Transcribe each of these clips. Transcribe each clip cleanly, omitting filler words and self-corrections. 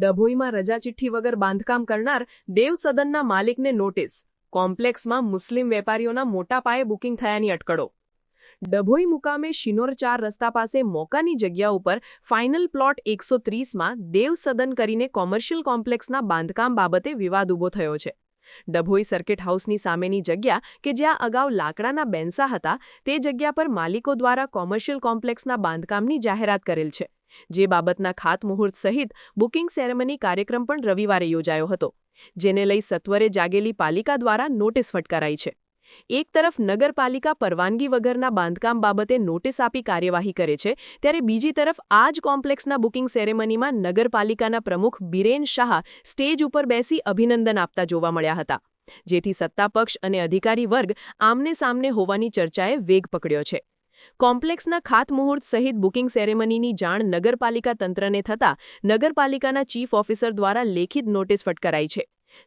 ડભોઈમાં રજા ચિઠ્ઠી વગર બાંધકામ કરનાર દેવસદનના માલિકને નોટિસ. કોમ્પ્લેક્સમાં મુસ્લિમ વેપારીઓના મોટા પાયે બુકિંગ થયાની અટકળો. ડભોઈ મુકામે શિનોર 4 રસ્તા પાસે મોકાની જગ્યા ઉપર ફાઇનલ પ્લોટ 130માં દેવસદન કરીને કોમર્શિયલ કોમ્પ્લેક્સના બાંધકામ બાબતે વિવાદ ઊભો થયો છે. ડભોઈ સર્કિટ હાઉસની સામેની જગ્યા કે જ્યાં અગાઉ લાકડાના બેન્સા હતા તે જગ્યા પર માલિકો દ્વારા કોમર્શિયલ કોમ્પ્લેક્સના બાંધકામની જાહેરાત કરેલ છે. જે બાબતના ખાતમુહૂર્ત સહિત બુકિંગ સેરેમની કાર્યક્રમ પણ રવિવારે યોજાયો હતો, જેને લઈ સત્વરે જાગેલી પાલિકા દ્વારા નોટિસ ફટકારાઈ છે. એક તરફ નગરપાલિકા પરવાનગી વગરના બાંધકામ બાબતે નોટિસ આપી કાર્યવાહી કરે છે, ત્યારે બીજી તરફ આ જ કોમ્પ્લેક્સના બુકિંગ સેરેમનીમાં નગરપાલિકાના પ્રમુખ બિરેન શાહ સ્ટેજ ઉપર બેસી અભિનંદન આપતા જોવા મળ્યા હતા, જેથી સત્તાપક્ષ અને અધિકારી વર્ગ આમને સામને હોવાની ચર્ચાએ વેગ પકડ્યો છે. કોમ્પ્લેક્સના ખાતમુહૂર્ત સહિત બુકિંગ સેરેમનીની જાણ નગરપાલિકા તંત્રને થતાં નગરપાલિકાના ચીફ ઓફિસર દ્વારા લેખિત નોટિસ ફટકારાઈ છે.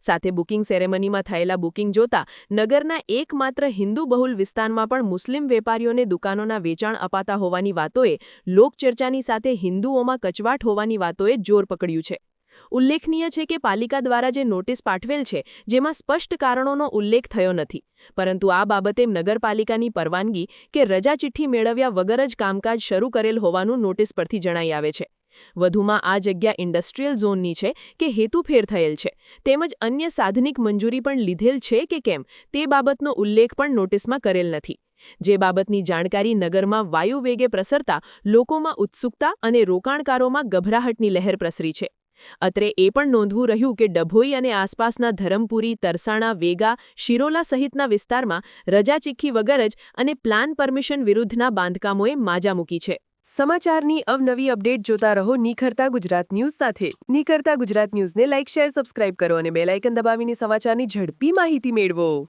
સાથે બુકિંગ સેરેમનીમાં થયેલા બુકિંગ જોતા નગરના એકમાત્ર હિન્દુ બહુલ વિસ્તારમાં પણ મુસ્લિમ વેપારીઓને દુકાનોના વેચાણ અપાતા હોવાની વાતોએ લોકચર્ચાની સાથે હિન્દુઓમાં કચવાટ હોવાની વાતોએ જોર પકડ્યું છે. ઉલ્લેખનીય છે કે પાલિકા દ્વારા જે નોટિસ પાઠવેલ છે, જેમાં સ્પષ્ટ કારણોનો ઉલ્લેખ થયો નથી, પરંતુ આ બાબતે નગરપાલિકાની પરવાનગી કે રજા ચિઠ્ઠી મેળવ્યા વગર જ કામકાજ શરૂ કરેલ હોવાનું નોટિસ પરથી જણાઈ આવે છે. વધુમાં આ જગ્યા ઇન્ડસ્ટ્રીયલ ઝોનની છે કે હેતુફેર થયેલ છે, તેમજ અન્ય સાધનિક મંજૂરી પણ લીધેલ છે કે કેમ તે બાબતનો ઉલ્લેખ પણ નોટિસમાં કરેલ નથી. જે બાબતની જાણકારી નગરમાં વાયુવેગે પ્રસરતા લોકોમાં ઉત્સુકતા અને રોકાણકારોમાં ગભરાહટની લહેર પ્રસરી છે. અત્રે એ પણ નોંધવું રહ્યું કે ડભોઈ અને આસપાસના ધરમપુરી, તરસાણા, વેગા, શિરોલા સહિતના વિસ્તારમાં રજા ચિઠ્ઠી વગર જ અને પ્લાન પરમિશન વિરુદ્ધના બાંધકામોએ માજા મૂકી છે. સમાચારની અવનવી અપડેટ જોતા રહો નિખરતા ગુજરાત ન્યૂઝ સાથે. નિખરતા ગુજરાત ન્યૂઝને લાઇક, શેર, સબસ્ક્રાઇબ કરો અને બેલ આઇકન દબાવીને સમાચારની ઝડપી માહિતી મેળવો.